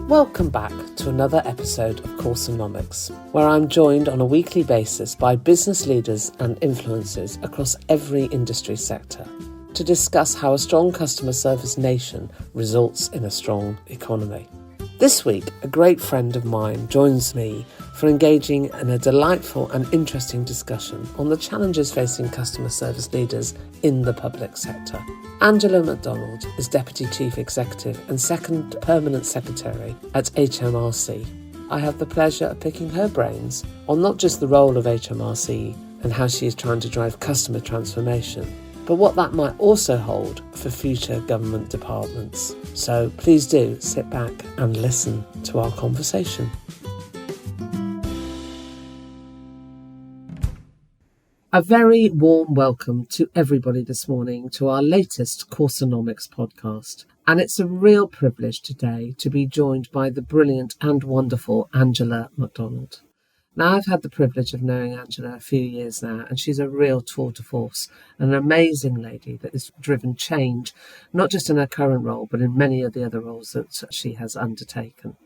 Welcome back to another episode of Causonomics, where I'm joined on a weekly basis by business leaders and influencers across every industry sector to discuss how a strong customer service nation results in a strong economy. This week, a great friend of mine joins me for engaging in a delightful and interesting discussion on the challenges facing customer service leaders in the public sector. Angela MacDonald is Deputy Chief Executive and Second Permanent Secretary at HMRC. I have the pleasure of picking her brains on not just the role of HMRC and how she is trying to drive customer transformation, but what that might also hold for future government departments. So please do sit back and listen to our conversation. A very warm welcome to everybody this morning to our latest Causonomics podcast. And it's a real privilege today to be joined by the brilliant and wonderful Angela MacDonald. Now, I've had the privilege of knowing Angela a few years now, and she's a real tour de force, an amazing lady that has driven change, not just in her current role, but in many of the other roles that she has undertaken.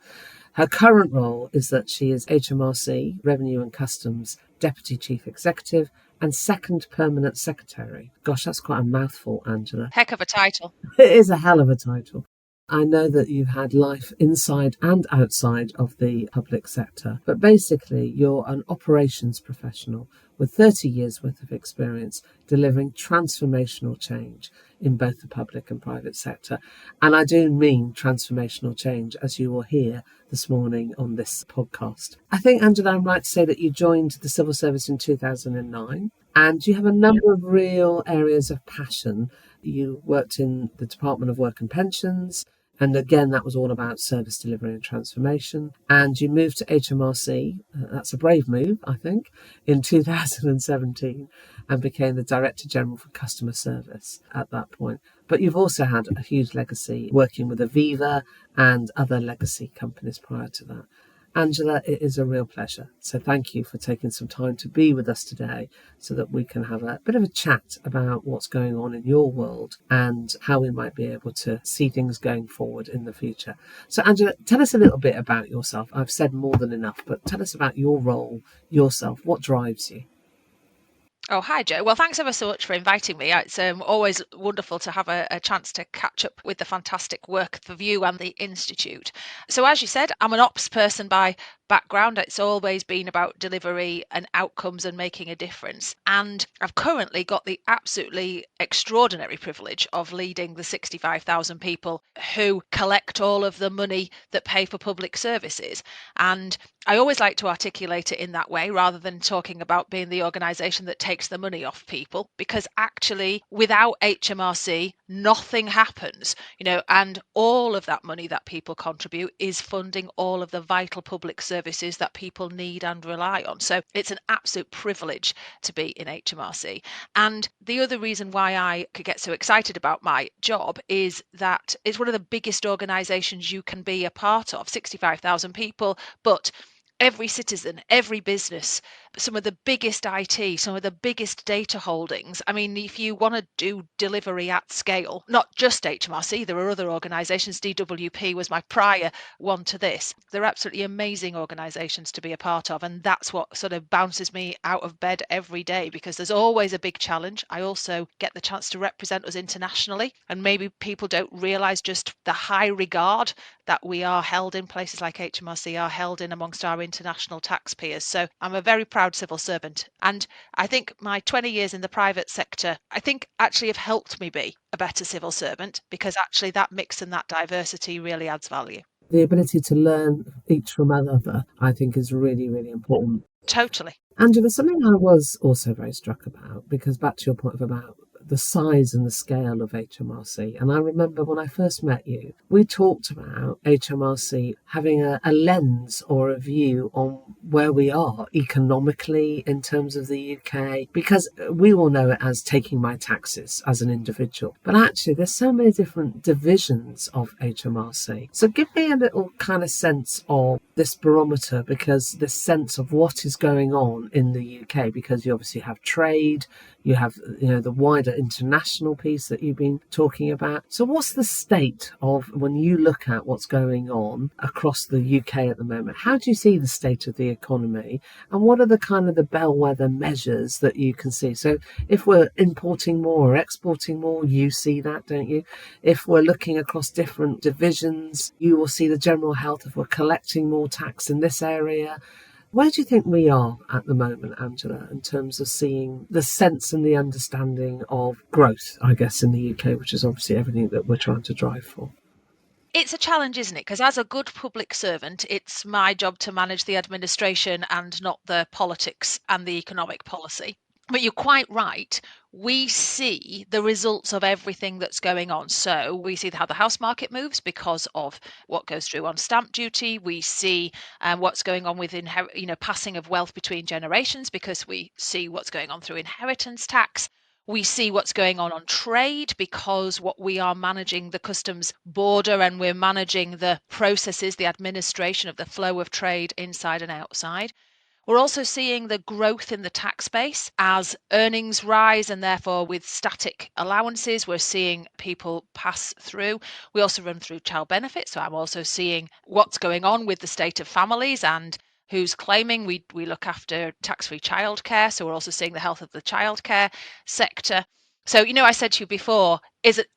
Her current role is that she is HMRC, Revenue and Customs Deputy Chief Executive and Second Permanent Secretary. Gosh, that's quite a mouthful, Angela. Heck of a title. It is a hell of a title. I know that you've had life inside and outside of the public sector, but basically you're an operations professional with 30 years worth of experience delivering transformational change in both the public and private sector. And I do mean transformational change, as you will hear this morning on this podcast. I think, Angela, I'm right to say that you joined the civil service in 2009, and you have a number of real areas of passion. You worked in the Department of Work and Pensions, and again, that was all about service delivery and transformation. And you moved to HMRC, that's a brave move, I think, in 2017, and became the Director General for Customer Service at that point. But you've also had a huge legacy working with Aviva and other legacy companies prior to that. Angela, it is a real pleasure. So thank you for taking some time to be with us today so that we can have a bit of a chat about what's going on in your world and how we might be able to see things going forward in the future. So Angela, tell us a little bit about yourself. I've said more than enough, but tell us about your role, yourself. What drives you? Oh, hi, Jo. Well, thanks ever so much for inviting me. It's always wonderful to have a chance to catch up with the fantastic work of you and the Institute. So as you said, I'm an ops person by background. It's always been about delivery and outcomes and making a difference. And I've currently got the absolutely extraordinary privilege of leading the 65,000 people who collect all of the money that pay for public services. And I always like to articulate it in that way rather than talking about being the organisation that takes the money off people, because actually without HMRC, nothing happens, and all of that money that people contribute is funding all of the vital public services that people need and rely on. So it's an absolute privilege to be in HMRC. And the other reason why I could get so excited about my job is that it's one of the biggest organisations you can be a part of, 65,000 people, but every citizen, every business, some of the biggest IT, some of the biggest data holdings. I mean, if you want to do delivery at scale, not just HMRC, there are other organisations. DWP was my prior one to this. They're absolutely amazing organisations to be a part of. And that's what sort of bounces me out of bed every day, because there's always a big challenge. I also get the chance to represent us internationally. And maybe people don't realise just the high regard that we are held in, places like HMRC are held in amongst our international taxpayers. So I'm a very proud civil servant. And I think my 20 years in the private sector, I think actually have helped me be a better civil servant, because actually that mix and that diversity really adds value. The ability to learn each from another, I think, is really, really important. Totally. Angela, something I was also very struck about, because back to your point about the size and the scale of HMRC. And I remember when I first met you, we talked about HMRC having a lens or a view on where we are economically in terms of the UK, because we all know it as taking my taxes as an individual. But actually, there's so many different divisions of HMRC. So give me a little kind of sense of this barometer, because this sense of what is going on in the UK, because you obviously have trade, you have the wider international piece that you've been talking about. So what's the state of, when you look at what's going on across the UK at the moment, how do you see the state of the economy, and what are the kind of the bellwether measures that you can see? So if we're importing more or exporting more, you see that, don't you? If we're looking across different divisions, you will see the general health. If we're collecting more tax in this area, where do you think we are at the moment, Angela, in terms of seeing the sense and the understanding of growth, I guess, in the UK, which is obviously everything that we're trying to drive for? It's a challenge, isn't it? Because as a good public servant, it's my job to manage the administration and not the politics and the economic policy. But you're quite right. We see the results of everything that's going on. So we see how the house market moves because of what goes through on stamp duty. We see what's going on with passing of wealth between generations, because we see what's going on through inheritance tax. We see what's going on trade, because what we are managing the customs border, and we're managing the processes, the administration of the flow of trade inside and outside. We're also seeing the growth in the tax base as earnings rise, and therefore with static allowances, we're seeing people pass through. We also run through child benefits, so I'm also seeing what's going on with the state of families and who's claiming. We look after tax-free childcare, so we're also seeing the health of the childcare sector. So, I said to you before,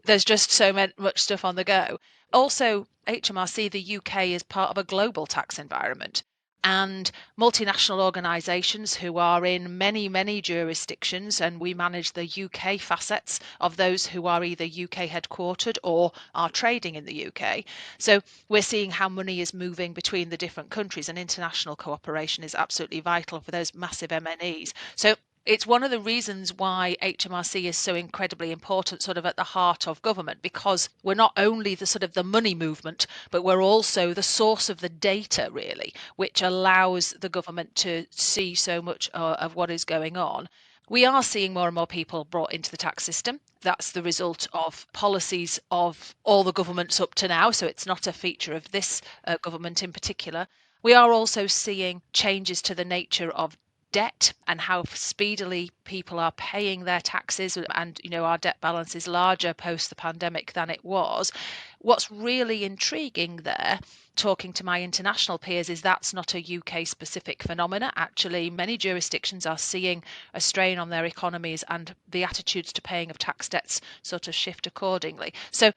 there's just so much stuff on the go. Also, HMRC, the UK, is part of a global tax environment. And multinational organisations who are in many, many jurisdictions, and we manage the UK facets of those who are either UK headquartered or are trading in the UK. So we're seeing how money is moving between the different countries, and international cooperation is absolutely vital for those massive MNEs. So it's one of the reasons why HMRC is so incredibly important, sort of at the heart of government, because we're not only the sort of the money movement, but we're also the source of the data, really, which allows the government to see so much of what is going on. We are seeing more and more people brought into the tax system. That's the result of policies of all the governments up to now, so it's not a feature of this government in particular. We are also seeing changes to the nature of debt and how speedily people are paying their taxes, and our debt balance is larger post the pandemic than it was. What's really intriguing there, talking to my international peers, is that's not a UK specific phenomena. Actually, many jurisdictions are seeing a strain on their economies, and the attitudes to paying of tax debts sort of shift accordingly. So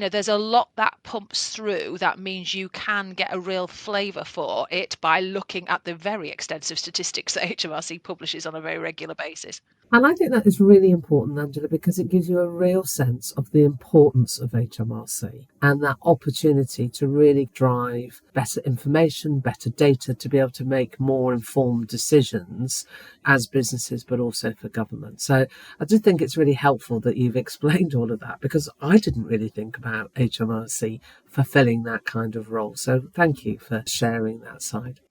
there's a lot that pumps through that means you can get a real flavour for it by looking at the very extensive statistics that HMRC publishes on a very regular basis. And I think that is really important, Angela, because it gives you a real sense of the importance of HMRC and that opportunity to really drive better information, better data, to be able to make more informed decisions as businesses, but also for government. So I do think it's really helpful that you've explained all of that, because I didn't really think about HMRC fulfilling that kind of role. So thank you for sharing that side.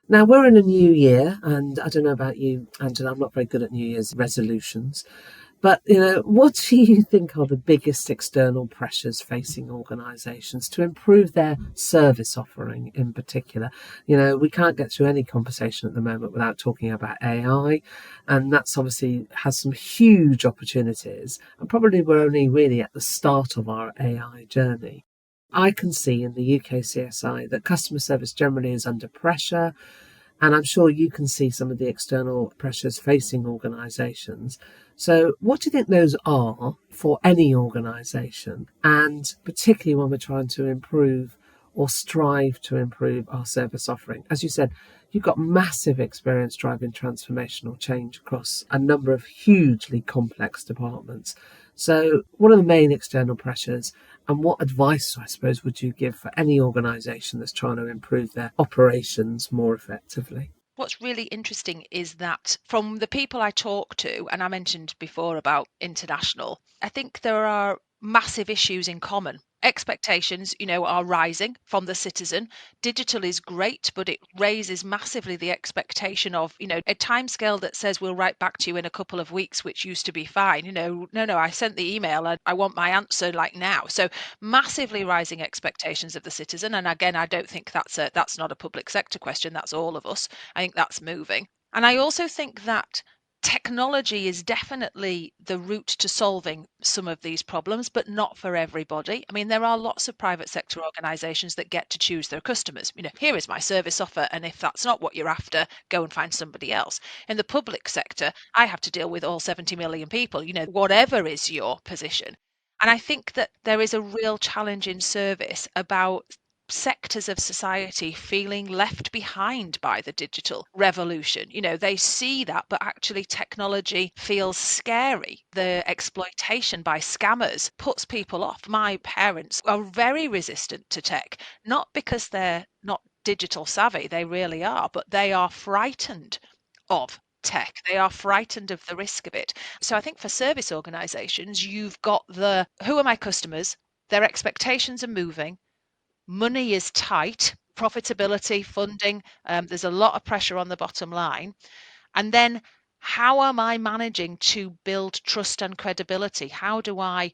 Now, we're in a new year, and I don't know about you, Angela, I'm not very good at New Year's resolutions. But, what do you think are the biggest external pressures facing organisations to improve their service offering in particular? We can't get through any conversation at the moment without talking about AI, and that's obviously has some huge opportunities. And probably we're only really at the start of our AI journey. I can see in the UK CSI that customer service generally is under pressure, and I'm sure you can see some of the external pressures facing organisations. So what do you think those are for any organisation, and particularly when we're trying to improve or strive to improve our service offering? As you said, you've got massive experience driving transformational change across a number of hugely complex departments. So what are the main external pressures, and what advice, I suppose, would you give for any organisation that's trying to improve their operations more effectively? What's really interesting is that from the people I talk to, and I mentioned before about international, I think there are massive issues in common. Expectations, are rising from the citizen. Digital is great, but it raises massively the expectation of, a timescale that says we'll write back to you in a couple of weeks, which used to be fine. No, I sent the email and I want my answer like now. So massively rising expectations of the citizen. And again, I don't think that's not a public sector question. That's all of us. I think that's moving. And I also think that technology is definitely the route to solving some of these problems, but not for everybody. I mean, there are lots of private sector organisations that get to choose their customers. Here is my service offer, and if that's not what you're after, go and find somebody else. In the public sector, I have to deal with all 70 million people, whatever is your position. And I think that there is a real challenge in service about sectors of society feeling left behind by the digital revolution. They see that, but actually technology feels scary. The exploitation by scammers puts people off. My parents are very resistant to tech, not because they're not digital savvy, they really are, but they are frightened of tech. They are frightened of the risk of it. So I think for service organizations, you've got who are my customers? Their expectations are moving. Money is tight, profitability, funding, there's a lot of pressure on the bottom line. And then how am I managing to build trust and credibility? How do I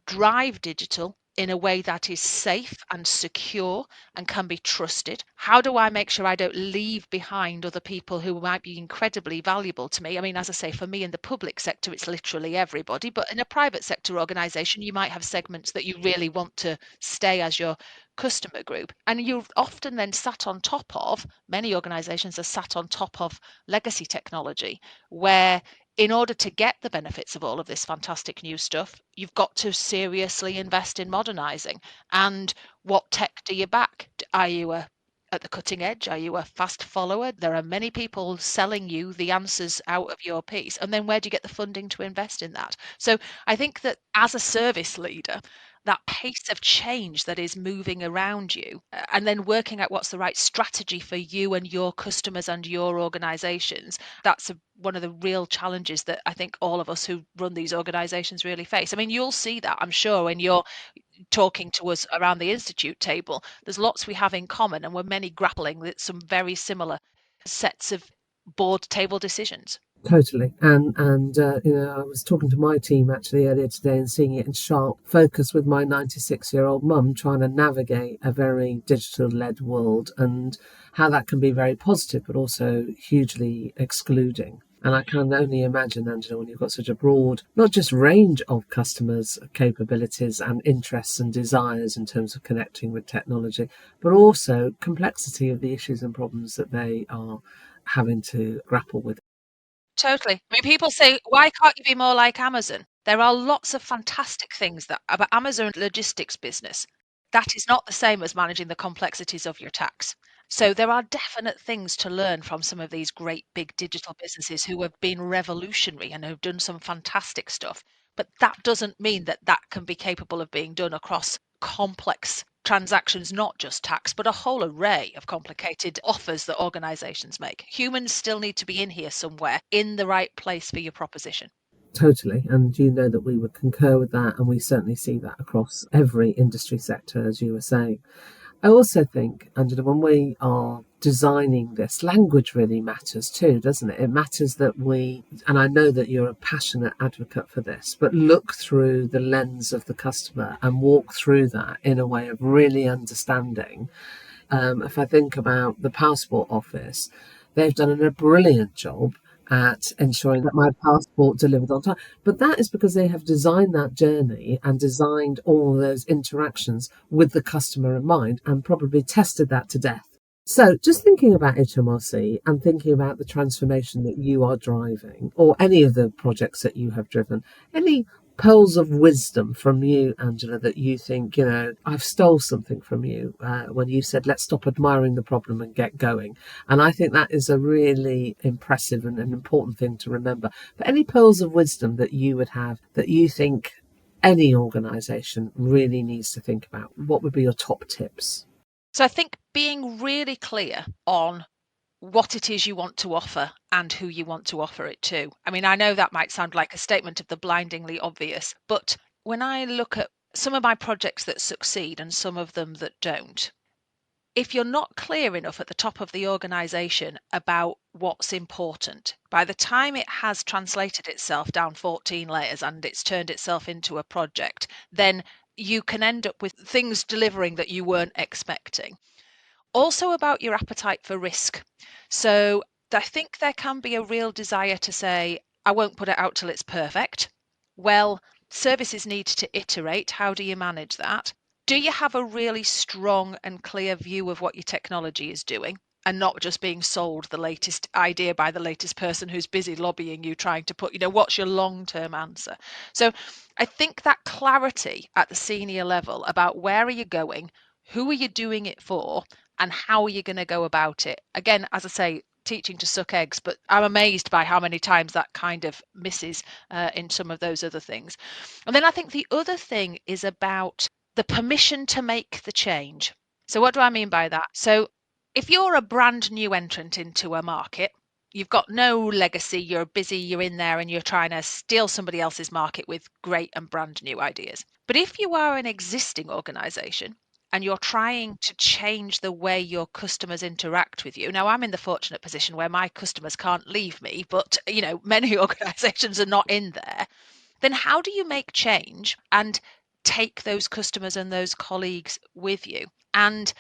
drive digital in a way that is safe and secure and can be trusted? How do I make sure I don't leave behind other people who might be incredibly valuable to me? I mean, as I say, for me in the public sector, it's literally everybody, but in a private sector organization, you might have segments that you really want to stay as your customer group. And you're often then sat on top of, many organizations are sat on top of legacy technology, where in order to get the benefits of all of this fantastic new stuff, you've got to seriously invest in modernizing. And what tech do you back? Are you at the cutting edge? Are you a fast follower? There are many people selling you the answers out of your piece. And then where do you get the funding to invest in that? So I think that as a service leader, that pace of change that is moving around you, and then working out what's the right strategy for you and your customers and your organizations, that's one of the real challenges that I think all of us who run these organizations really face. I mean, you'll see that, I'm sure, when you're talking to us around the institute table. There's lots we have in common, and we're many grappling with some very similar sets of board table decisions. Totally. And I was talking to my team actually earlier today and seeing it in sharp focus with my 96-year-old mum trying to navigate a very digital-led world and how that can be very positive but also hugely excluding. And I can only imagine, Angela, when you've got such a broad, not just range of customers' capabilities and interests and desires in terms of connecting with technology, but also complexity of the issues and problems that they are having to grapple with. Totally. I mean, people say, why can't you be more like Amazon? There are lots of fantastic things about Amazon logistics business. That is not the same as managing the complexities of your tax. So there are definite things to learn from some of these great big digital businesses who have been revolutionary and have done some fantastic stuff. But that doesn't mean that that can be capable of being done across complex transactions, not just tax, but a whole array of complicated offers that organizations make. Humans still need to be in here somewhere in the right place for your proposition. Totally. And you know that we would concur with that. And we certainly see that across every industry sector, as you were saying. I also think, Angela, when we are designing this, language really matters too, doesn't it? It matters that and I know that you're a passionate advocate for this, but look through the lens of the customer and walk through that in a way of really understanding. If I think about the Passport Office, they've done a brilliant job at ensuring that my passport delivered on time. But that is because they have designed that journey and designed all those interactions with the customer in mind and probably tested that to death. So just thinking about HMRC and thinking about the transformation that you are driving or any of the projects that you have driven, any pearls of wisdom from you, Angela, that you think, I've stole something from you when you said, let's stop admiring the problem and get going. And I think that is a really impressive and an important thing to remember. But any pearls of wisdom that you would have that you think any organisation really needs to think about, what would be your top tips? So I think being really clear on what it is you want to offer and who you want to offer it to. I mean, I know that might sound like a statement of the blindingly obvious, but when I look at some of my projects that succeed and some of them that don't, if you're not clear enough at the top of the organization about what's important, by the time it has translated itself down 14 layers and it's turned itself into a project, then you can end up with things delivering that you weren't expecting. Also about your appetite for risk. So I think there can be a real desire to say, I won't put it out till it's perfect. Well, services need to iterate. How do you manage that? Do you have a really strong and clear view of what your technology is doing, and not just being sold the latest idea by the latest person who's busy lobbying you, trying to put, what's your long-term answer? So I think that clarity at the senior level about where are you going, who are you doing it for, and how are you going to go about it? Again, as I say, teaching to suck eggs, but I'm amazed by how many times that kind of misses in some of those other things. And then I think the other thing is about the permission to make the change. So what do I mean by that? So if you're a brand new entrant into a market, you've got no legacy, you're busy, you're in there and you're trying to steal somebody else's market with great and brand new ideas. But if you are an existing organization and you're trying to change the way your customers interact with you. Now, I'm in the fortunate position where my customers can't leave me, but many organizations are not in there. Then how do you make change and take those customers and those colleagues with you? And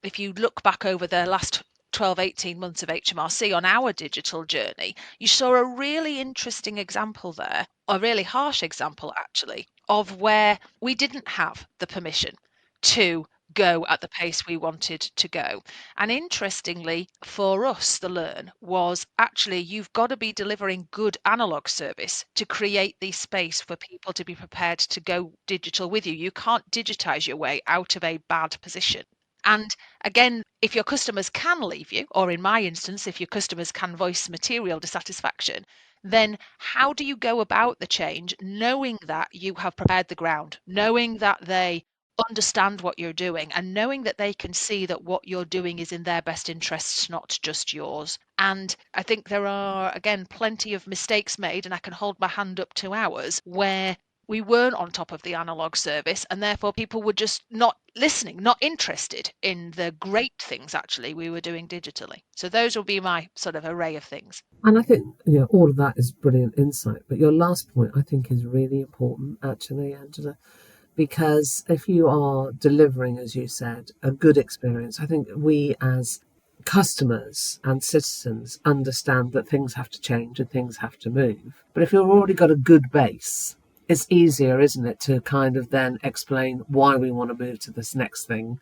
if you look back over the last 12, 18 months of HMRC on our digital journey, you saw a really interesting example there, a really harsh example actually, of where we didn't have the permission to go at the pace we wanted to go. And interestingly, for us, the learn was actually you've got to be delivering good analog service to create the space for people to be prepared to go digital with you. You can't digitize your way out of a bad position. And again, if your customers can leave you, or in my instance, if your customers can voice material dissatisfaction, then how do you go about the change knowing that you have prepared the ground, knowing that they understand what you're doing, and knowing that they can see that what you're doing is in their best interests, not just yours? And I think there are, again, plenty of mistakes made, and I can hold my hand up to ours, where we weren't on top of the analog service, and therefore people were just not listening, not interested in the great things actually we were doing digitally. So those will be my sort of array of things. And I think all of that is brilliant insight. But your last point, I think, is really important, actually, Angela, because if you are delivering, as you said, a good experience, I think we as customers and citizens understand that things have to change and things have to move. But if you've already got a good base, it's easier, isn't it, to kind of then explain why we want to move to this next thing,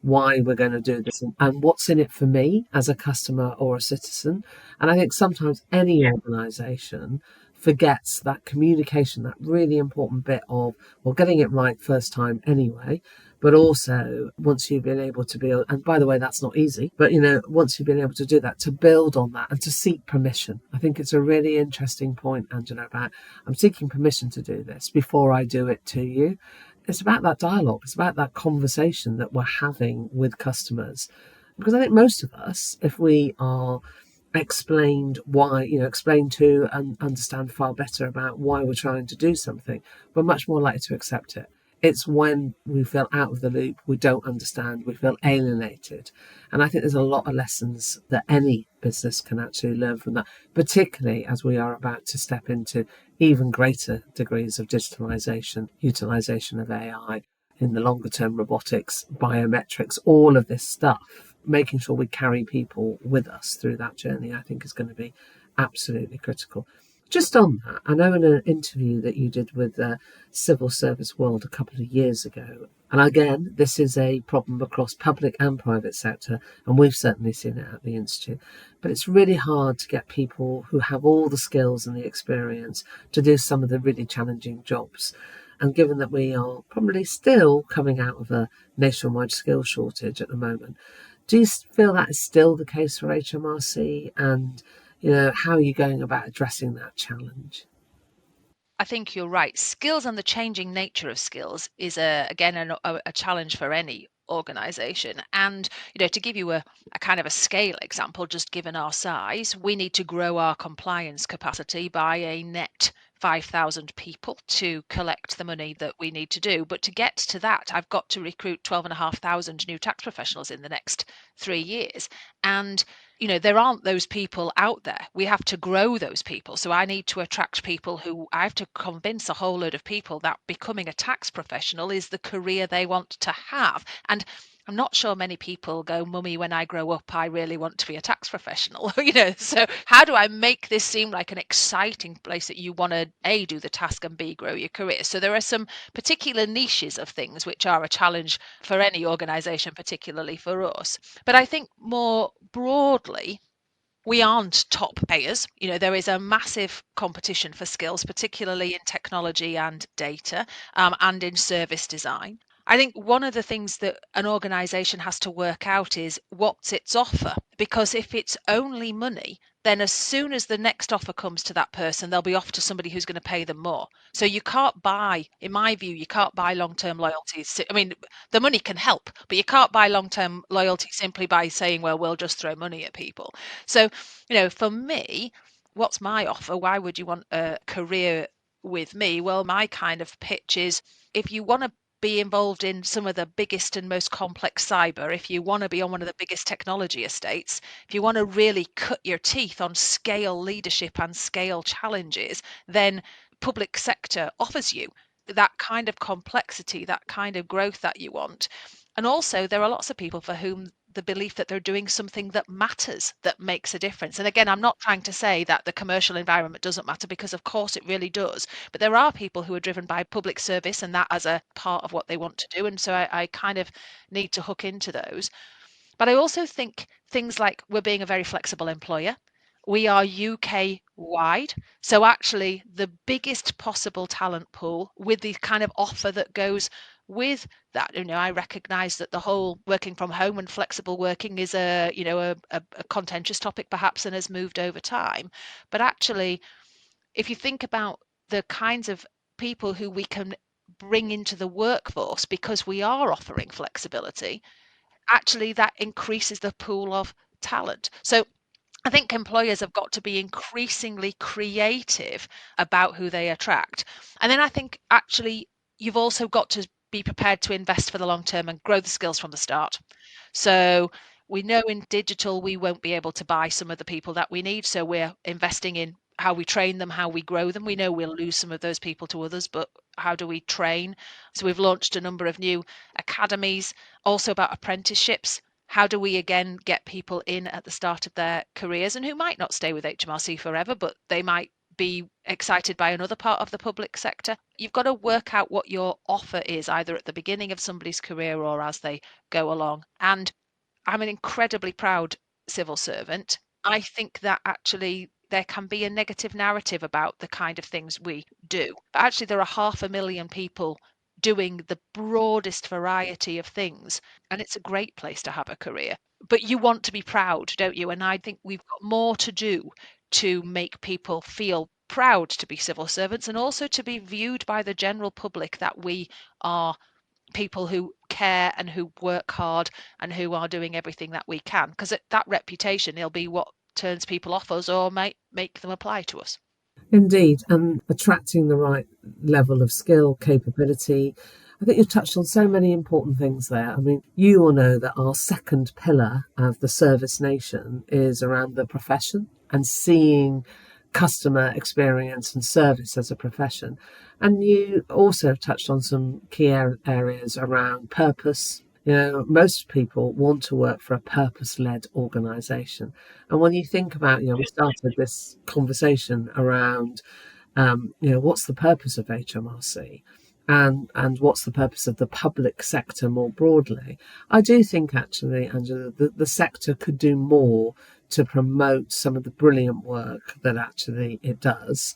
why we're going to do this, and what's in it for me as a customer or a citizen. And I think sometimes any organisation forgets that communication, that really important bit of, well, getting it right first time anyway, but also once you've been able to build, and by the way, that's not easy, but once you've been able to do that, to build on that and to seek permission. I think it's a really interesting point, Angela, about I'm seeking permission to do this before I do it to you. It's about that dialogue. It's about that conversation that we're having with customers. Because I think most of us, if we are explained to and understand far better about why we're trying to do something, we're much more likely to accept it. It's when we feel out of the loop, we don't understand, we feel alienated. And I think there's a lot of lessons that any business can actually learn from that, particularly as we are about to step into even greater degrees of digitalisation, utilisation of AI, in the longer term robotics, biometrics, all of this stuff. Making sure we carry people with us through that journey, I think, is going to be absolutely critical. Just on that, I know in an interview that you did with Civil Service World a couple of years ago, and again, this is a problem across public and private sector, and we've certainly seen it at the Institute, but it's really hard to get people who have all the skills and the experience to do some of the really challenging jobs. And given that we are probably still coming out of a nationwide skills shortage at the moment, do you feel that is still the case for HMRC? And, how are you going about addressing that challenge? I think you're right. Skills and the changing nature of skills is, again, a challenge for any organization. And, to give you a kind of a scale example, just given our size, we need to grow our compliance capacity by a net 5,000 people to collect the money that we need to do. But to get to that, I've got to recruit 12,500 new tax professionals in the next 3 years. And there aren't those people out there. We have to grow those people. So I need to attract people who I have to convince a whole load of people that becoming a tax professional is the career they want to have. And I'm not sure many people go, Mummy, when I grow up, I really want to be a tax professional. So how do I make this seem like an exciting place that you want to A, do the task and B, grow your career? So there are some particular niches of things which are a challenge for any organisation, particularly for us. But I think more broadly, we aren't top payers. There is a massive competition for skills, particularly in technology and data, and in service design. I think one of the things that an organisation has to work out is what's its offer. Because if it's only money, then as soon as the next offer comes to that person, they'll be off to somebody who's going to pay them more. So you can't buy, in my view, you can't buy long-term loyalty. I mean, the money can help, but you can't buy long-term loyalty simply by saying, well, we'll just throw money at people. So, for me, what's my offer? Why would you want a career with me? Well, my kind of pitch is, if you want to be involved in some of the biggest and most complex cyber, if you want to be on one of the biggest technology estates, if you want to really cut your teeth on scale leadership and scale challenges, then public sector offers you that kind of complexity, that kind of growth that you want. And also, there are lots of people for whom the belief that they're doing something that matters, that makes a difference. And again, I'm not trying to say that the commercial environment doesn't matter, because of course it really does. But there are people who are driven by public service and that as a part of what they want to do. And so I kind of need to hook into those. But I also think things like we're being a very flexible employer. We are UK wide. So actually the biggest possible talent pool with the kind of offer that goes with that. I recognize that the whole working from home and flexible working is a contentious topic perhaps, and has moved over time. But actually, if you think about the kinds of people who we can bring into the workforce because we are offering flexibility, actually that increases the pool of talent. So I think employers have got to be increasingly creative about who they attract. And then I think actually you've also got to be prepared to invest for the long term and grow the skills from the start. So we know in digital we won't be able to buy some of the people that we need. So we're investing in how we train them, how we grow them. We know we'll lose some of those people to others, but how do we train? So we've launched a number of new academies, also about apprenticeships. How do we again get people in at the start of their careers, and who might not stay with HMRC forever, but they might be excited by another part of the public sector? You've got to work out what your offer is, either at the beginning of somebody's career or as they go along. And I'm an incredibly proud civil servant. I think that actually there can be a negative narrative about the kind of things we do. But actually, there are 500,000 people doing the broadest variety of things, and it's a great place to have a career. But you want to be proud, don't you? And I think we've got more to do to make people feel proud to be civil servants, and also to be viewed by the general public that we are people who care and who work hard and who are doing everything that we can, because that reputation will be what turns people off us or might make them apply to us. Indeed, and attracting the right level of skill, capability. I think you've touched on so many important things there. I mean, you will know that our second pillar of the service nation is around the profession and seeing customer experience and service as a profession. And you also touched on some key areas around purpose. Most people want to work for a purpose-led organisation. And when you think about, we started this conversation around, what's the purpose of HMRC? And what's the purpose of the public sector more broadly? I do think, actually, Angela, the sector could do more to promote some of the brilliant work that actually it does,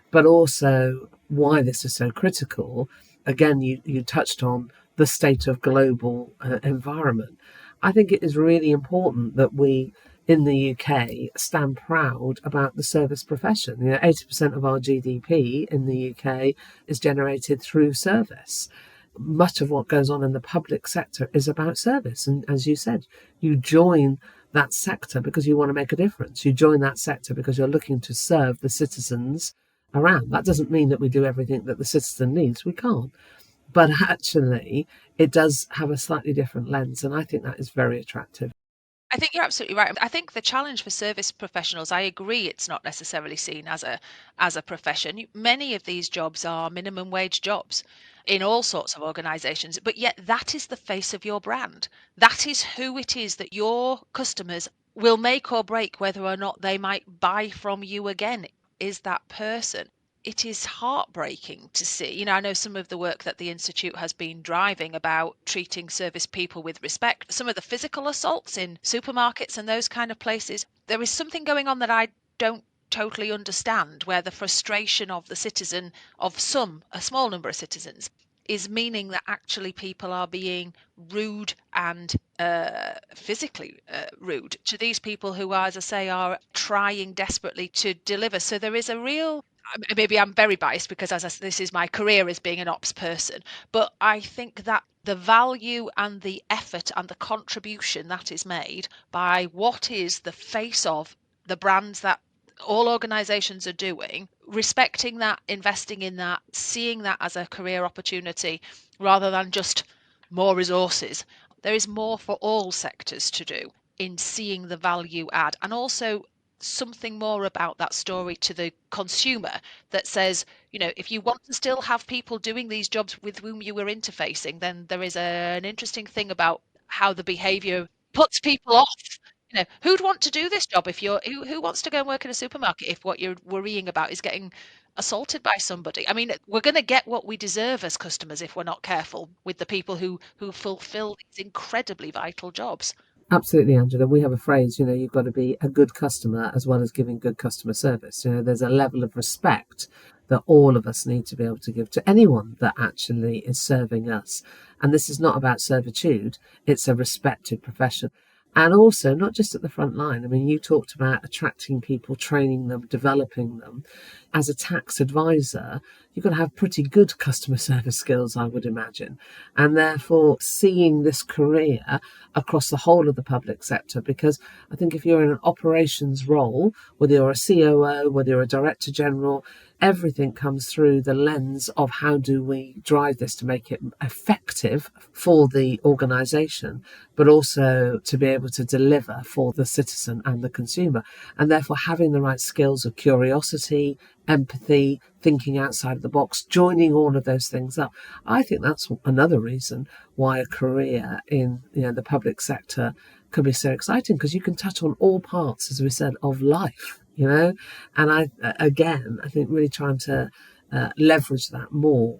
but also why this is so critical. Again, you touched on the state of global environment. I think it is really important that we in the UK stand proud about the service profession. 80% of our GDP in the UK is generated through service. Much of what goes on in the public sector is about service. And as you said, you join that sector because you want to make a difference. You join that sector because you're looking to serve the citizens around. That doesn't mean that we do everything that the citizen needs. We can't. But actually, it does have a slightly different lens, and I think that is very attractive. I think you're absolutely right. I think the challenge for service professionals, I agree, it's not necessarily seen as a profession. Many of these jobs are minimum wage jobs in all sorts of organizations, but yet that is the face of your brand. That is who it is that your customers will make or break whether or not they might buy from you again, is that person. It is heartbreaking to see. I know some of the work that the Institute has been driving about treating service people with respect, some of the physical assaults in supermarkets and those kind of places. There is something going on that I don't totally understand, where the frustration of the citizen, of a small number of citizens, is meaning that actually people are being rude and physically rude to these people who, as I say, are trying desperately to deliver. So there is a real, maybe I'm very biased because this is my career as being an ops person, but I think that the value and the effort and the contribution that is made by what is the face of the brands that all organizations are doing, respecting that, investing in that, seeing that as a career opportunity rather than just more resources. There is more for all sectors to do in seeing the value add, and also something more about that story to the consumer that says, if you want to still have people doing these jobs with whom you were interfacing, then there is an interesting thing about how the behavior puts people off. Who'd want to do this job if who wants to go and work in a supermarket if what you're worrying about is getting assaulted by somebody? I mean, we're going to get what we deserve as customers if we're not careful with the people who fulfill these incredibly vital jobs. Absolutely, Angela. We have a phrase, you've got to be a good customer as well as giving good customer service. There's a level of respect that all of us need to be able to give to anyone that actually is serving us. And this is not about servitude, it's a respected profession. And also, not just at the front line. I mean, you talked about attracting people, training them, developing them. As a tax advisor, you've got to have pretty good customer service skills, I would imagine. And therefore, seeing this career across the whole of the public sector, because I think if you're in an operations role, whether you're a COO, whether you're a director general, everything comes through the lens of how do we drive this to make it effective for the organisation, but also to be able to deliver for the citizen and the consumer. And therefore having the right skills of curiosity, empathy, thinking outside of the box, joining all of those things up. I think that's another reason why a career in the public sector can be so exciting, because you can touch on all parts, as we said, of life. And I think really trying to leverage that more.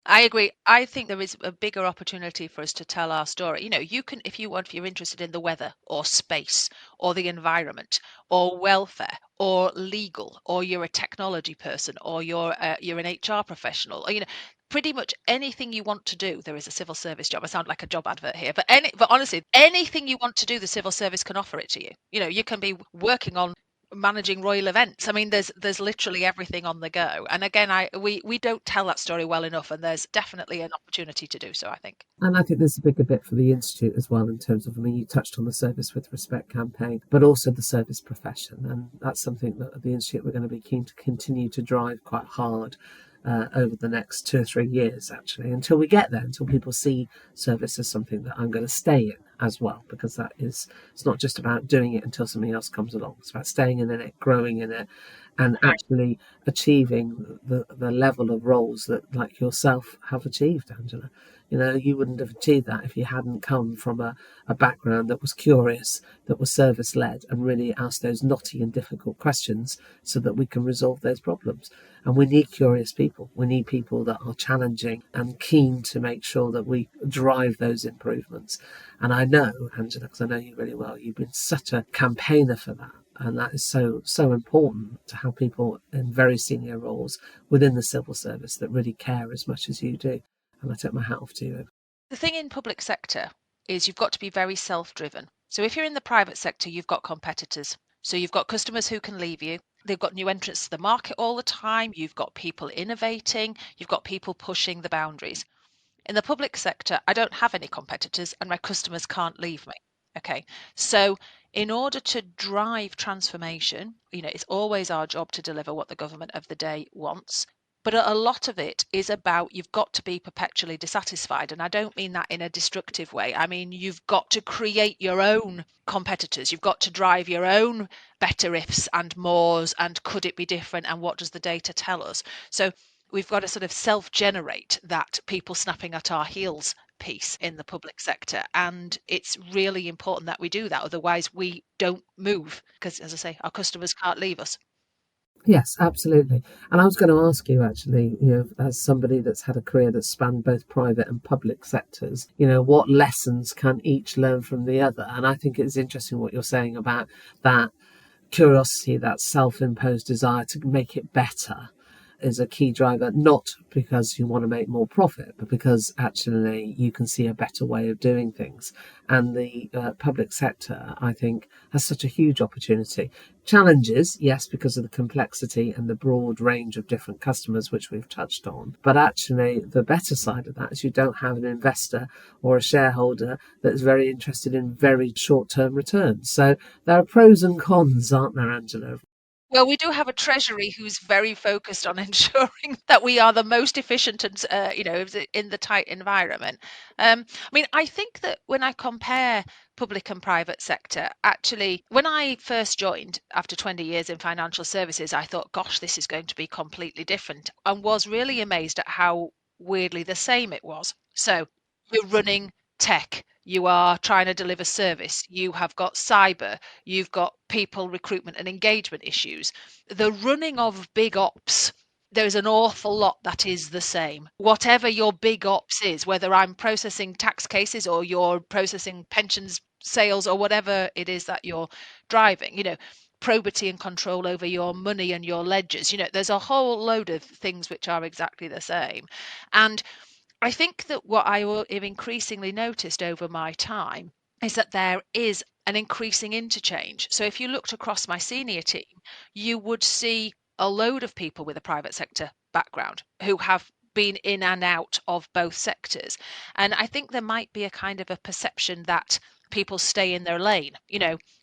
I agree. I think there is a bigger opportunity for us to tell our story. You can, if you're interested in the weather or space or the environment or welfare or legal, or you're a technology person, or you're an HR professional, or, pretty much anything you want to do, there is a civil service job. I sound like a job advert here, but honestly, anything you want to do, the civil service can offer it to you. You can be working on managing royal events. I mean, there's literally everything on the go. And again, we don't tell that story well enough, and there's definitely an opportunity to do so, I think. And I think there's a bigger bit for the Institute as well, in terms of, I mean, you touched on the Service with Respect campaign, but also the service profession. And that's something that at the Institute we're going to be keen to continue to drive quite hard over the next 2 or 3 years, actually, until we get there, until people see service as something that I'm going to stay in as well, because it's not just about doing it until something else comes along. It's about staying in it, growing in it, and actually achieving the level of roles that, like yourself, have achieved, Angela. You wouldn't have achieved that if you hadn't come from a background that was curious, that was service-led, and really asked those knotty and difficult questions so that we can resolve those problems. And we need curious people. We need people that are challenging and keen to make sure that we drive those improvements. And I know, Angela, because I know you really well, you've been such a campaigner for that. And that is so important, to have people in very senior roles within the civil service that really care as much as you do. And I take my hat off to you. The thing in public sector is you've got to be very self-driven. So if you're in the private sector, you've got competitors. So you've got customers who can leave you. They've got new entrants to the market all the time. You've got people innovating. You've got people pushing the boundaries. In the public sector, I don't have any competitors and my customers can't leave me. Okay. So in order to drive transformation, it's always our job to deliver what the government of the day wants. But a lot of it is about you've got to be perpetually dissatisfied. And I don't mean that in a destructive way. I mean, you've got to create your own competitors. You've got to drive your own better ifs and mores, and could it be different, and what does the data tell us? So we've got to sort of self-generate that people snapping at our heels piece in the public sector, and it's really important that we do that, otherwise we don't move, because as I say, our customers can't leave us. Yes, absolutely. And I was going to ask you, actually, as somebody that's had a career that's spanned both private and public sectors, what lessons can each learn from the other? And I think it's interesting what you're saying about that curiosity, that self-imposed desire to make it better is a key driver, not because you want to make more profit, but because actually you can see a better way of doing things. And the public sector, I think, has such a huge opportunity. Challenges, yes, because of the complexity and the broad range of different customers, which we've touched on. But actually, the better side of that is you don't have an investor or a shareholder that's very interested in very short-term returns. So there are pros and cons, aren't there, Angela? Well, we do have a treasury who's very focused on ensuring that we are the most efficient and, in the tight environment. I mean, I think that when I compare public and private sector, actually, when I first joined after 20 years in financial services, I thought, gosh, this is going to be completely different, and was really amazed at how weirdly the same it was. So you're running tech, you are trying to deliver service, you have got cyber, you've got people recruitment and engagement issues. The running of big ops, there's an awful lot that is the same. Whatever your big ops is, whether I'm processing tax cases or you're processing pensions sales or whatever it is that you're driving, probity and control over your money and your ledgers, there's a whole load of things which are exactly the same. And I think that what I have increasingly noticed over my time is that there is an increasing interchange. So if you looked across my senior team, you would see a load of people with a private sector background who have been in and out of both sectors. And I think there might be a kind of a perception that people stay in their lane.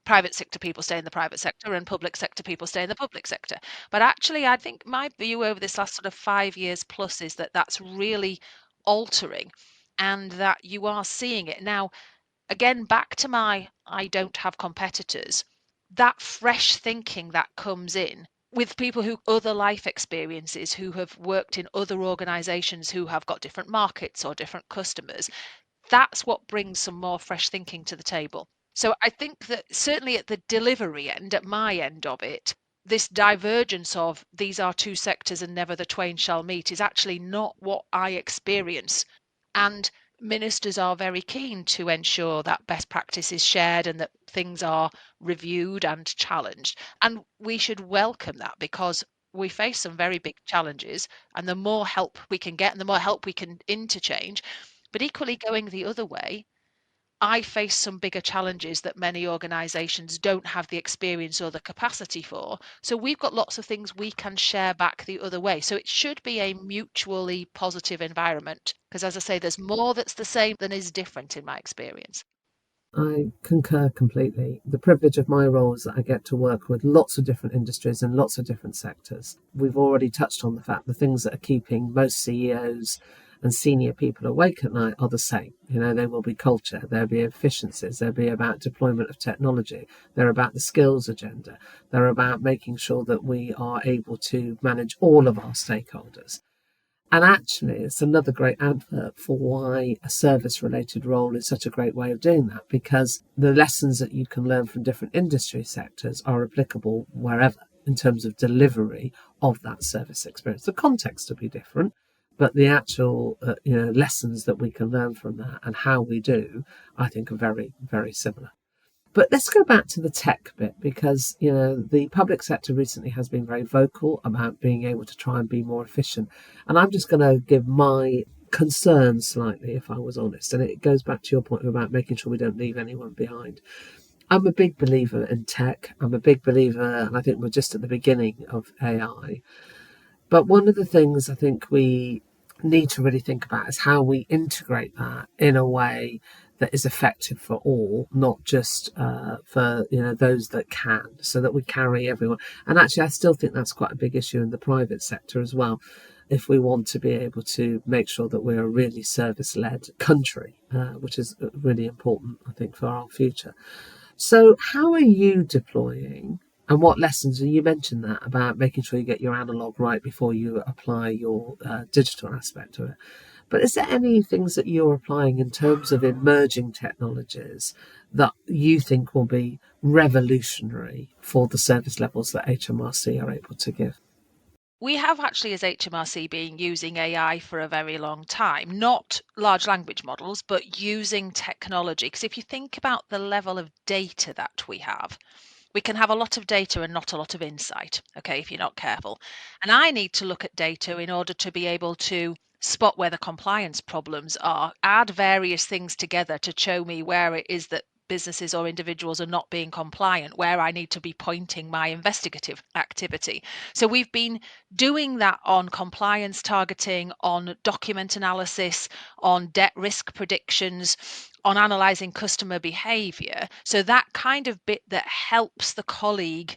Private sector people stay in the private sector and public sector people stay in the public sector. But actually, I think my view over this last sort of 5 years plus is that that's really altering, and that you are seeing it now. Again, back to my I don't have competitors, that fresh thinking that comes in with people who other life experiences, who have worked in other organizations, who have got different markets or different customers, that's what brings some more fresh thinking to the table. So I think that certainly at the delivery end, at my end of it, this divergence of these are two sectors and never the twain shall meet is actually not what I experience. And ministers are very keen to ensure that best practice is shared and that things are reviewed and challenged. And we should welcome that, because we face some very big challenges, and the more help we can get and the more help we can interchange. But equally, going the other way, I face some bigger challenges that many organisations don't have the experience or the capacity for. So we've got lots of things we can share back the other way. So it should be a mutually positive environment, because, as I say, there's more that's the same than is different in my experience. I concur completely. The privilege of my role is that I get to work with lots of different industries and lots of different sectors. We've already touched on the fact the things that are keeping most CEOs and senior people awake at night are the same. They will be culture, there'll be efficiencies, they'll be about deployment of technology, they're about the skills agenda, they're about making sure that we are able to manage all of our stakeholders. And actually, it's another great advert for why a service-related role is such a great way of doing that, because the lessons that you can learn from different industry sectors are applicable wherever in terms of delivery of that service experience. The context will be different, but the actual lessons that we can learn from that and how we do, I think, are very, very similar. But let's go back to the tech bit, because, the public sector recently has been very vocal about being able to try and be more efficient. And I'm just going to give my concerns slightly, if I was honest. And it goes back to your point about making sure we don't leave anyone behind. I'm a big believer in tech. I'm a big believer, and I think we're just at the beginning of AI. But one of the things I think we need to really think about is how we integrate that in a way that is effective for all, not just for those that can, so that we carry everyone. And actually, I still think that's quite a big issue in the private sector as well. if we want to be able to make sure that we're a really service-led country, which is really important, I think, for our future. So how are you deploying, and what lessons? And you mentioned that about making sure you get your analog right before you apply your digital aspect to it. But is there any things that you're applying in terms of emerging technologies that you think will be revolutionary for the service levels that HMRC are able to give? We have actually, as HMRC, been using AI for a very long time, not large language models, but using technology. Because if you think about the level of data that we can have a lot of data and not a lot of insight, okay, if you're not careful. And I need to look at data in order to be able to spot where the compliance problems are, add various things together to show me where it is that businesses or individuals are not being compliant, where I need to be pointing my investigative activity. So we've been doing that on compliance targeting, on document analysis, on debt risk predictions, on analyzing customer behavior. So that kind of bit that helps the colleague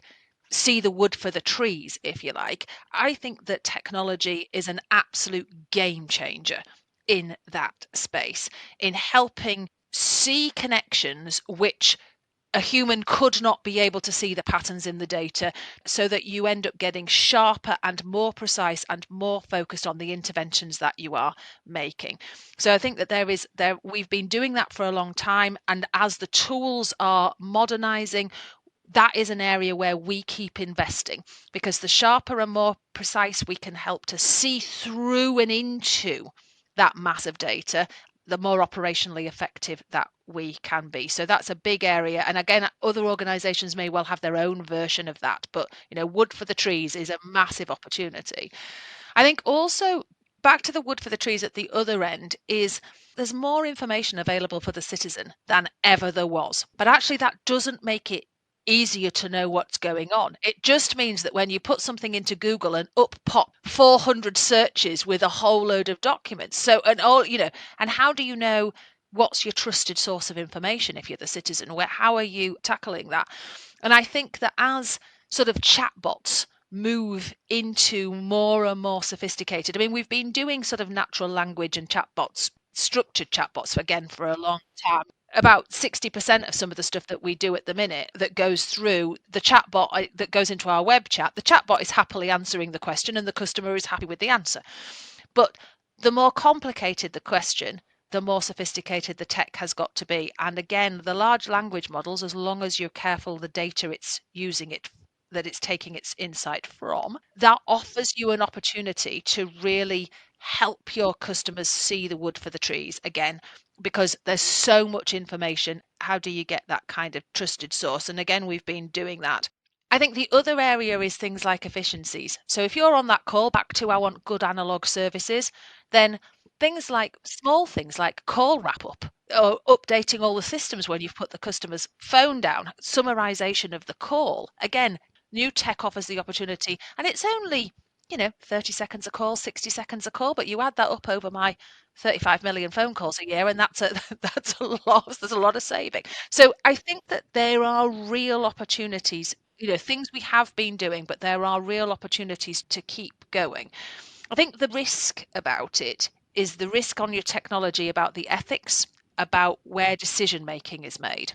see the wood for the trees, if you like. I think that technology is an absolute game changer in that space, in helping see connections which a human could not be able to see the patterns in the data, so that you end up getting sharper and more precise and more focused on the interventions that you are making. So I think that we've been doing that for a long time, and as the tools are modernizing, that is an area where we keep investing, because the sharper and more precise we can help to see through and into that massive data, the more operationally effective that we can be. So that's a big area. And again, other organizations may well have their own version of that, but wood for the trees is a massive opportunity. I think also, back to the wood for the trees at the other end, is there's more information available for the citizen than ever there was. But actually that doesn't make it easier to know what's going on. It just means that when you put something into Google and up pop 400 searches with a whole load of documents. So, and how do you know what's your trusted source of information if you're the citizen? How are you tackling that? And I think that as sort of chatbots move into more and more sophisticated, I mean, we've been doing sort of natural language and chatbots, structured chatbots, again, for a long time. About 60% of some of the stuff that we do at the minute that goes through the chatbot that goes into our web chat, the chatbot is happily answering the question and the customer is happy with the answer. But the more complicated the question, the more sophisticated the tech has got to be. And again, the large language models, as long as you're careful the data it's using it, that it's taking its insight from, that offers you an opportunity to really help your customers see the wood for the trees again, because there's so much information. How do you get that kind of trusted source? And again, we've been doing that. I think the other area is things like efficiencies. So if you're on that call back to I want good analog services, then small things like call wrap up or updating all the systems when you've put the customer's phone down, summarization of the call. Again, new tech offers the opportunity, and it's only 30 seconds a call, 60 seconds a call, but you add that up over my 35 million phone calls a year, and that's a lot. There's a lot of saving. So I think that there are real opportunities, things we have been doing, but there are real opportunities to keep going. I think the risk about it is the risk on your technology about the ethics, about where decision making is made.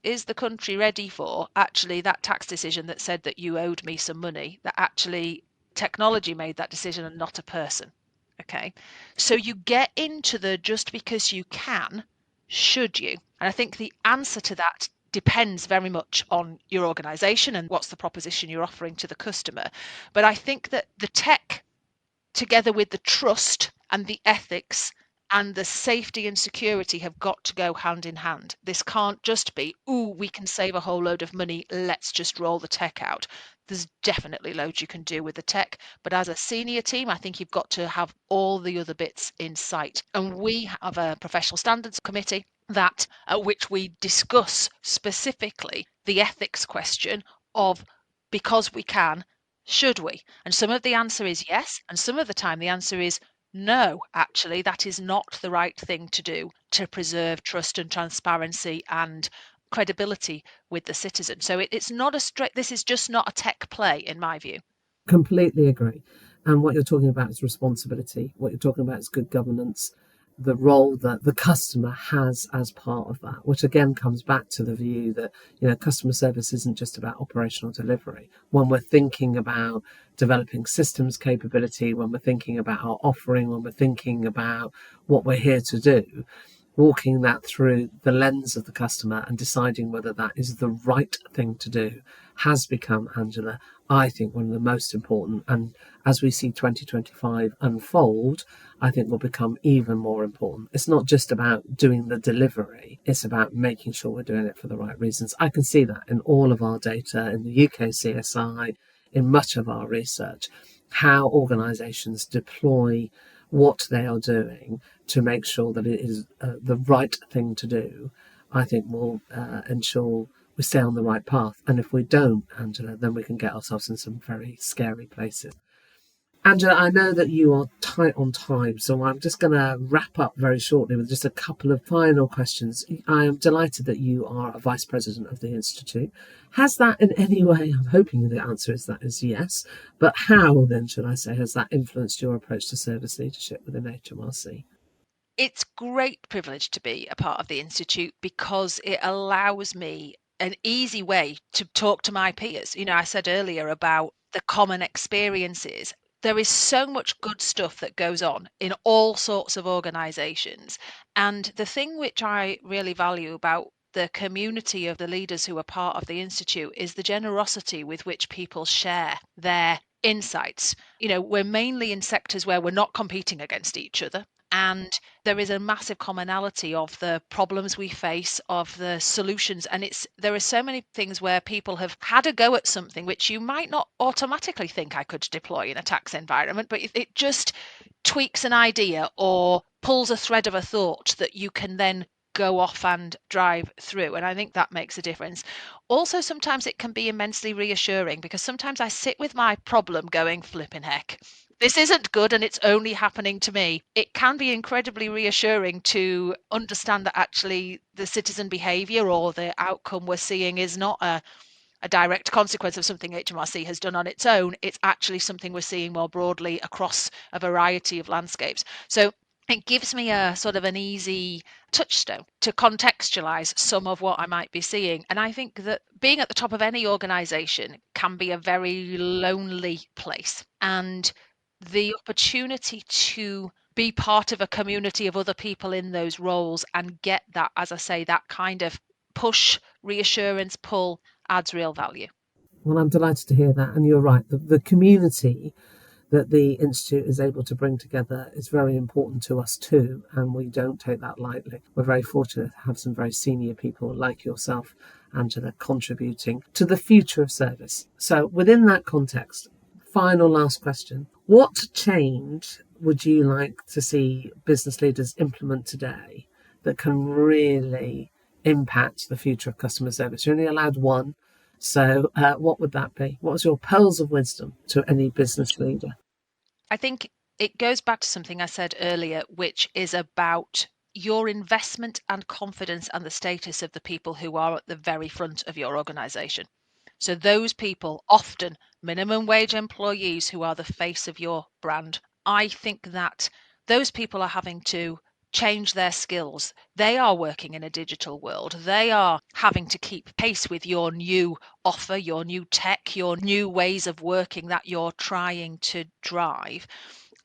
Is the country ready for actually that tax decision that said that you owed me some money, that actually technology made that decision and not a person? Okay. So you get into the just because you can, should you? And I think the answer to that depends very much on your organization and what's the proposition you're offering to the customer. But I think that the tech, together with the trust and the ethics and the safety and security, have got to go hand in hand. This can't just be, we can save a whole load of money, let's just roll the tech out. There's definitely loads you can do with the tech, but as a senior team, I think you've got to have all the other bits in sight. And we have a professional standards committee at which we discuss specifically the ethics question of, because we can, should we? And some of the answer is yes, and some of the time the answer is no, actually, that is not the right thing to do to preserve trust and transparency and credibility with the citizen. So it's not this is just not a tech play, in my view. Completely agree. And what you're talking about is responsibility. What you're talking about is good governance, the role that the customer has as part of that, which again comes back to the view that, customer service isn't just about operational delivery. When we're thinking about developing systems capability, when we're thinking about our offering, when we're thinking about what we're here to do, walking that through the lens of the customer and deciding whether that is the right thing to do has become, Angela, I think, one of the most important. And as we see 2025 unfold, I think will become even more important. It's not just about doing the delivery, it's about making sure we're doing it for the right reasons. I can see that in all of our data, in the UK CSI, in much of our research, how organisations deploy what they are doing to make sure that it is the right thing to do, I think will ensure we stay on the right path. And if we don't, Angela, then we can get ourselves in some very scary places. Angela, I know that you are tight on time, so I'm just going to wrap up very shortly with just a couple of final questions. I am delighted that you are a Vice President of the Institute. Has that in any way, I'm hoping the answer is yes, but how then, should I say, has that influenced your approach to service leadership within HMRC? It's great privilege to be a part of the Institute because it allows me an easy way to talk to my peers. I said earlier about the common experiences. There is so much good stuff that goes on in all sorts of organisations. And the thing which I really value about the community of the leaders who are part of the Institute is the generosity with which people share their insights. We're mainly in sectors where we're not competing against each other. And there is a massive commonality of the problems we face, of the solutions. And there are so many things where people have had a go at something which you might not automatically think I could deploy in a tax environment, but it just tweaks an idea or pulls a thread of a thought that you can then go off and drive through. And I think that makes a difference. Also, sometimes it can be immensely reassuring because sometimes I sit with my problem going, flipping heck, this isn't good and it's only happening to me. It can be incredibly reassuring to understand that actually the citizen behaviour or the outcome we're seeing is not a direct consequence of something HMRC has done on its own. It's actually something we're seeing more broadly across a variety of landscapes. So it gives me a sort of an easy touchstone to contextualize some of what I might be seeing. And I think that being at the top of any organization can be a very lonely place. And the opportunity to be part of a community of other people in those roles and get that, as I say, that kind of push, reassurance, pull adds real value. Well, I'm delighted to hear that. And you're right, the community that the Institute is able to bring together is very important to us too, and we don't take that lightly. We're very fortunate to have some very senior people like yourself, Angela, contributing to the future of service. So within that context, final last question. What change would you like to see business leaders implement today that can really impact the future of customer service? You're only allowed one. So what would that be? What's your pearls of wisdom to any business leader? I think it goes back to something I said earlier, which is about your investment and confidence and the status of the people who are at the very front of your organization. So those people, often minimum wage employees who are the face of your brand, I think that those people are having to change their skills. They are working in a digital world. They are having to keep pace with your new offer, your new tech, your new ways of working that you're trying to drive.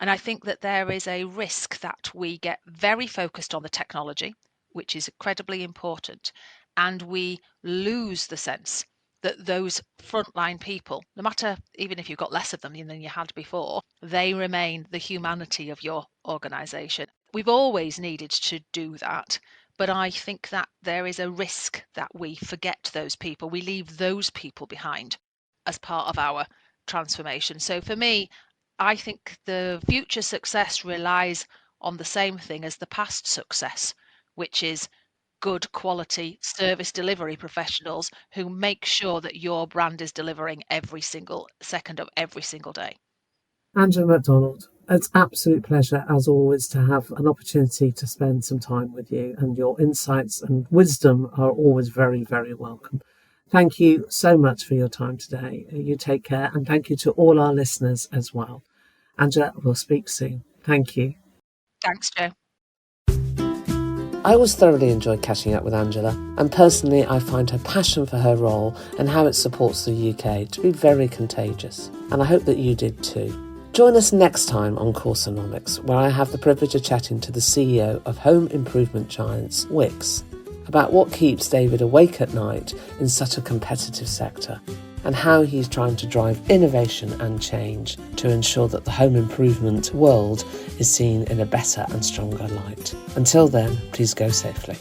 And I think that there is a risk that we get very focused on the technology, which is incredibly important, and we lose the sense that those frontline people, no matter even if you've got less of them than you had before, they remain the humanity of your organization. We've always needed to do that, but I think that there is a risk that we forget those people. We leave those people behind as part of our transformation. So for me, I think the future success relies on the same thing as the past success, which is good quality service delivery professionals who make sure that your brand is delivering every single second of every single day. Angela MacDonald, it's absolute pleasure as always to have an opportunity to spend some time with you, and your insights and wisdom are always very, very welcome. Thank you so much for your time today. You take care, and thank you to all our listeners as well. Angela, we'll speak soon. Thank you. Thanks, Jo. I always thoroughly enjoyed catching up with Angela, and personally I find her passion for her role and how it supports the UK to be very contagious, and I hope that you did too. Join us next time on Causonomics, where I have the privilege of chatting to the CEO of home improvement giants Wix about what keeps David awake at night in such a competitive sector, and how he's trying to drive innovation and change to ensure that the home improvement world is seen in a better and stronger light. Until then, please go safely.